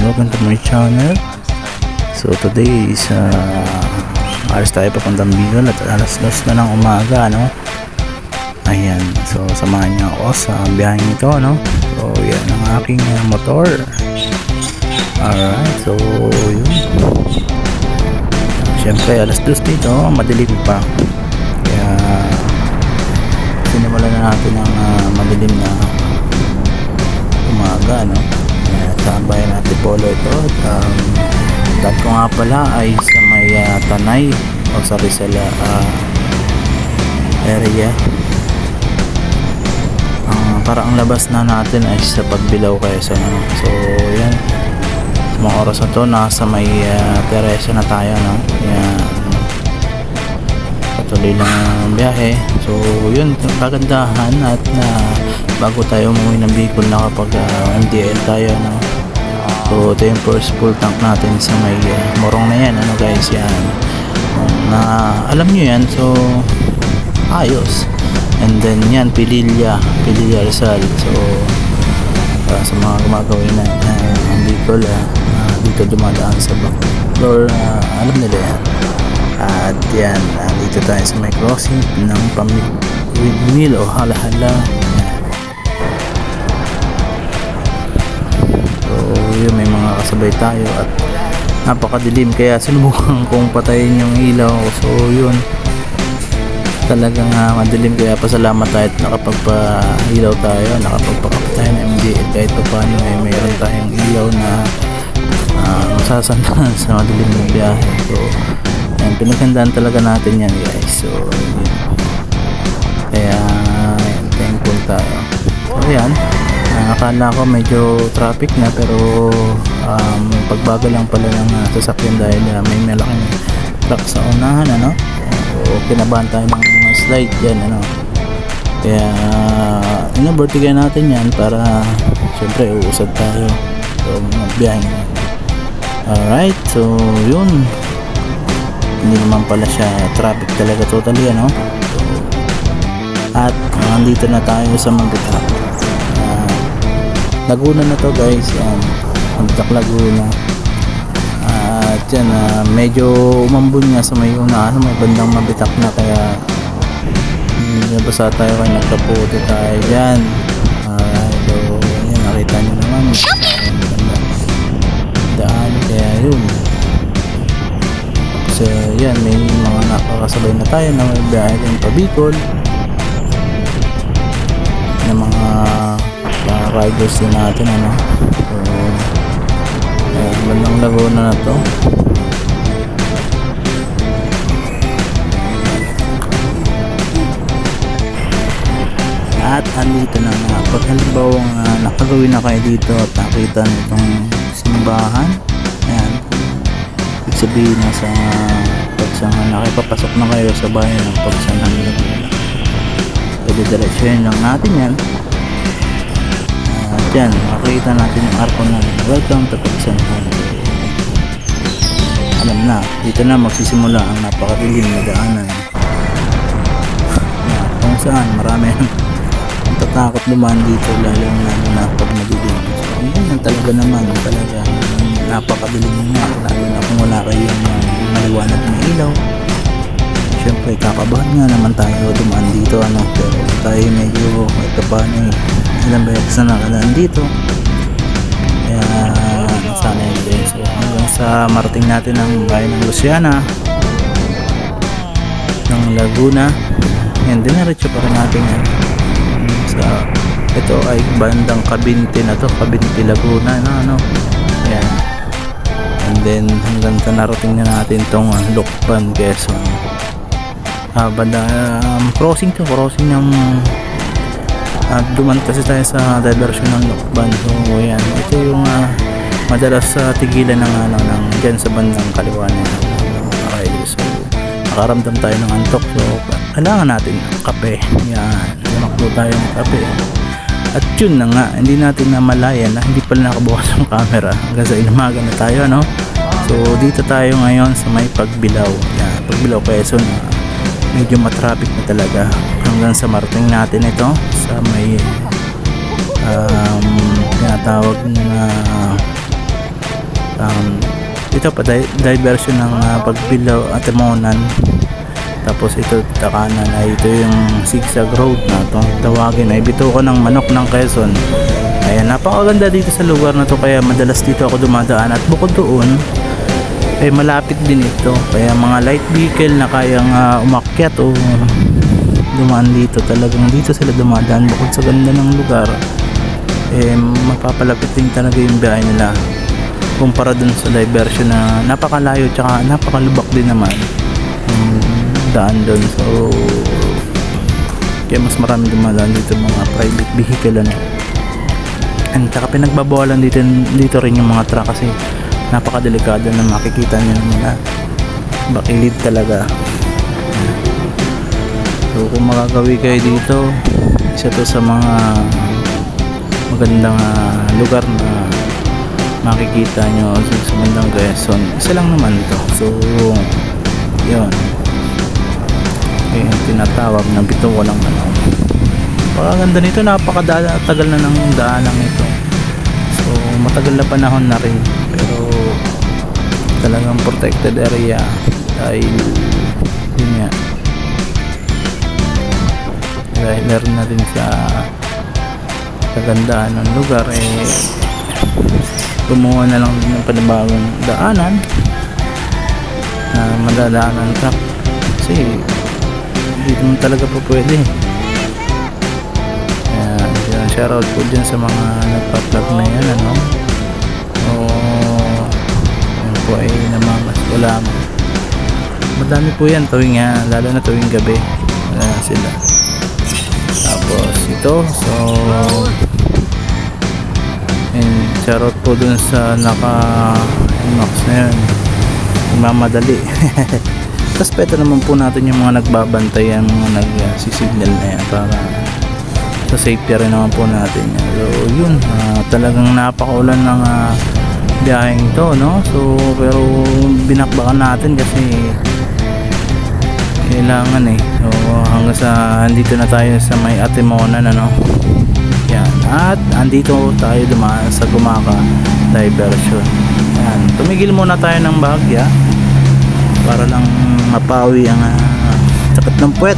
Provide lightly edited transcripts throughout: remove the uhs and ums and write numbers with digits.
welcome to my channel. So today is alas tayo papuntang Bicol at alas 2 na ng umaga, no? Ayan, so samahan niyo ako sa biyaheng ito, no? So yan ang aking motor. Alright, so yun, syempre alas 2 dito, madilim pa, kaya sinimulan na natin ang madilim na umaga, no? Tambay natin polo ito. Dahil ko nga pala ay sa may Tanay o sa Rizal area. Para ang labas na natin ay sa Pagbilao, Quezon, no? So yan, mga oras na to nasa may Teresa na tayo, no? Yan, patuloy lang ang biyahe. So yun, kagandahan at bago tayo umuwi ng Bicol na kapag MDL tayo, no? So ito yung first full tank natin sa may Morong na yan, ano guys, yan. Na alam nyo yan, so ayos. And then yan, Pililla Rizal. So sa mga gumagawin na ang Bicol, dito dumadaan sa backdoor, alam nila yan. At yan, dito tayo sa may crossing ng Windmill o Hala-Hala. Yun, may mga kasabay tayo at napakadilim, kaya sinubukan kong patayin yung ilaw. So yun, talagang madilim, kaya pasalamat tayo at nakapagpa-ilaw tayo, nakapagpakap tayo ng MDL kahit pa paano mayroon tayong ilaw na masasandahan sa madilim ng biyahe. So yan, pinaghandaan talaga natin yan, guys. So yun, kaya thankful tayo. So yan, akala ko medyo traffic na, pero pagbago lang pala ng sasakyan dahil may malaking truck sa unahan, ano? So kinabahan tayo ng slide dyan, ano? Kaya inabortigan natin yan para syempre uusad tayo. So magbiyahin. Alright, so yun, hindi naman pala siya traffic talaga totally, ano? So, at nandito na tayo sa Magbitak, Laguna na to, guys. Magbitak, Laguna. At yan, medyo umambon nga sa may una, may bandang Mabitak na, kaya nabasa tayo kaya nagkaputi tayo dyan. Alright, so yan, nakita nyo naman daan, kaya yun. So yan, may mga nakakasabay na tayo na may biyahe din pa Bicol na mga riders din natin, ano? So bandang Laguna na to. At andito na nga, pag halimbawa nakagawin na kayo dito at nakita nitong simbahan, ayan, ibig sabihin na sa Pagsangan, nakipapasok na kayo sa bayan ng Pagsangan, Laguna. Pwede diretsyon lang natin yan. At yan, makikita natin yung arko na welcome to Pagsangan. Alam na, dito na magsisimula ang napakadilim na daanan, kung saan marami tatakot lumaan dito, lalo na pag madilim. So yun talaga naman, talaga napakadilim nga, lalo na kung wala kayong maliwanag na ilaw. Siyempre kakabahan nga naman tayo dumaan dito, ano? Pero tayo medyo ito pa, ilang beses na nakalaan dito, kaya sana yun din. So hanggang sa marating natin ang bayan ng Luciana ng Laguna, yan, dinaretso pa rin natin yan. Ito ay bandang Kabinte na to, Kabinte, Laguna, ano? Ayan. And then hanggang sa narating na natin tong Lucban, Quezon. Crossing ng duman kasi tayo sa diversion ng Lucban. So ayan, ito yung madalas tigilan ng ng dyan sa bandang kaliwa na. Okay, so nakaramdam tayo ng antok, so kailangan natin kape. Yan, lumakbo tayo ng kape. At yun na nga, hindi natin namalayan na hindi pala nakabukas ang camera hanggang sa ilamaga na tayo, no? So dito tayo ngayon sa may Pagbilao. Yan, Pagbilao, Quezon. Medyo matraffic na talaga hanggang sa marating natin ito sa may tinatawag na Ito pa diversion ng Pagbilao at Timonan. Tapos ito kanan ay ito yung zigzag road na itong tawagin ay bituko ng Manok ng Quezon. Ayan, napakaganda dito sa lugar na to, kaya madalas dito ako dumadaan. At bukod doon ay malapit din ito, kaya mga light vehicle na kayang umakyat o dumaan dito, talagang dito sila dumadaan. Bukod sa ganda ng lugar, mapapalapit din talaga yung biyahe nila kumpara dun sa diversion na napakalayo tsaka napakalubak din naman daan dun. So kaya mas marami dumadaan dito mga private vehicle and saka pinagbabawalan dito rin yung mga truck kasi napakadelikado na makikita nyo naman na bakilid talaga. So kung makagawi kayo dito, isa to sa mga magandang lugar na makikita nyo sa bandang Quezon. Isa lang naman to. So yun, yung tinatawag na bituko ng Manok. Pagkaganda nito, napakatagal na ng daanang ito. So matagal na panahon na rin, pero talagang protected area dahil yun nga, dahil meron na din sa kagandaan ng lugar, gumawa na lang din ng panibagong daanan na madadaanan truck kasi dito mo talaga po pwede. Shoutout po dyan sa mga nagpa-vlog na yan, ano? Yan po ay namamas ko lang. Madami po yan tuwing lalo na tuwing gabi sila. Tapos ito, so and shoutout po dun sa naka-max na yun, mamadali. Tapos pwede naman po natin yung mga nagbabantay, yung mga nagsisignal na yan para sa safety rin naman po natin. So yun, talagang napakaulan ng biyaheng to, no? So pero binakbakan natin kasi kailangan so hanggang sa andito na tayo sa may Atimonan, ano? Yan, at andito tayo dumaan sa Gumaca diversion. Yan, tumigil muna tayo ng bahagya para lang mapawi ang sakit ng puwet.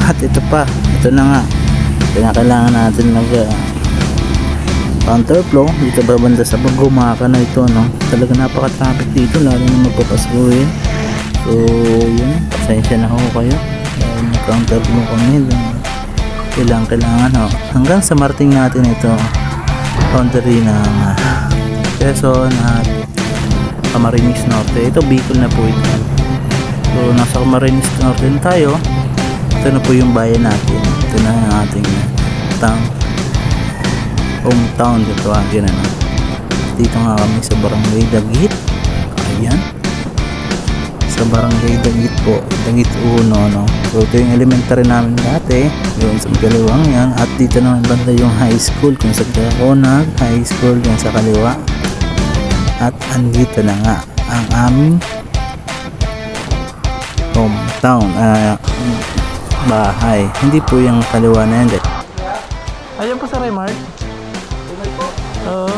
At ito na nga, kailangan natin counterflow dito babanda sa Gumaca na ito, no? Talaga napaka-traffic dito, lalo na magpapaskuhin. So yun, pasensya na ho kayo dahil mag-counterflow kami. Kailangan hanggang sa marting natin ito boundary ng Quezon at Camarines Norte. Ito Bicol na po ito. So nasa Camarines Norte tayo. Ito na po yung bayan natin. Ito na yung ating hometown dito, dito nga kami sa Barangay Dagit. Ayan, sa Barangay Dagit po, Dagit 1, no? So ito yung elementary namin dati, yun sa kaliwang yan. At dito naman banda yung high school, kung sa Kakonag high school yan sa kaliwa. At andito na nga ang aming hometown, bahay. Hindi po yung kaliwa na yan. Ayun po sa Raymart. Oo.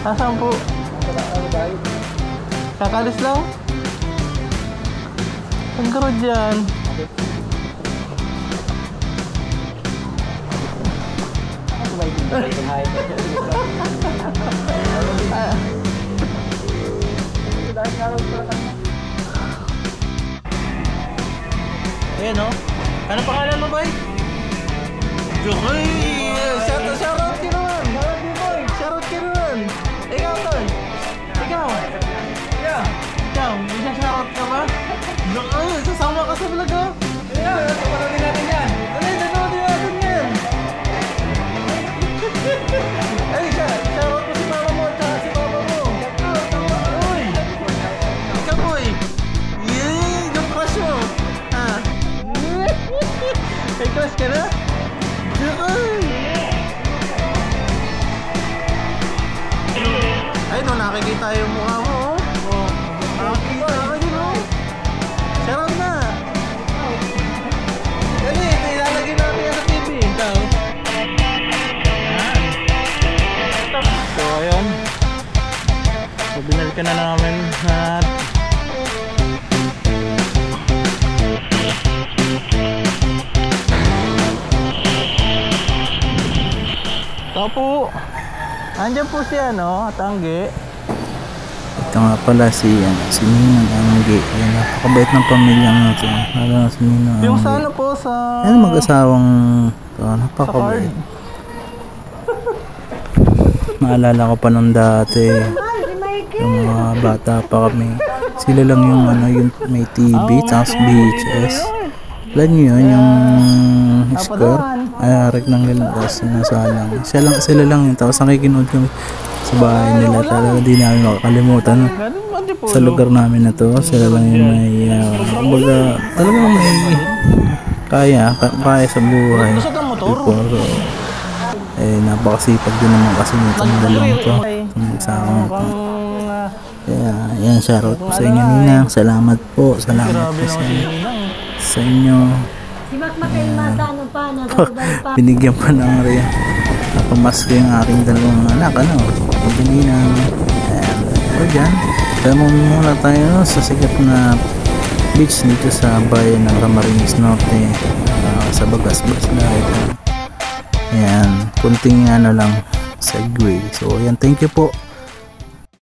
Asan po? Kakalis lang? Ang garo dyan. Ayan, no? Ano pangalan mo, boy? Jokoy! Shoutout ka naman! Shoutout ka naman! Ikaw, Tol! Ikaw! Yeah! Ikaw, may shoutout ka ba? Jokoy! Sasama ka sa vlog, oh! Yeah! Panoodin natin yan! Panoodin natin yan! Ay, shoutout ko si mama mo at si papa mo! Uy! Ikaw, boy! Yay! Yung crush mo! May crush ka na? Ay, no, nakikita yung mukha mo, oh. Nakikita, oh. Shoutout na. Dali, ilalagay natin yan sa TV. Ito. ka na namin at po. Andiyan po si Tangge. Ito nga pala si Ninang Angge. Yan, napakabait ng pamilya nga ito. Si Ninang Angge. Yung sa po sa... Yan, mag-asawang napakabait. Maalala ko pa nung dati. Yung mga bata pa kami. Sila lang yung yung may TV, tapos VHS. Alam nyo yun, yung score. Arik ng lilas na salang. Sila lang yun. Tapos nakikinood kami sa bahay nila. Talaga di namin makakalimutan. Sa lugar namin na to, sila lang yung may kumbaga talagang may kaya sa buhay before. So, napakasipag din naman kasi nitong dalawang to, itong magsama to. Kaya yan, shoutout po sa inyo Ninang. Salamat po sa inyo. Binigyan pa ng pamasko yung aking dalawang anak, Ninang. O dyan, kaya muna tayo sa sikat na beach dito sa bayan ng Camarines Norte, sa Bagasbas dahil ayan, kunting lang segue. So ayan, thank you po.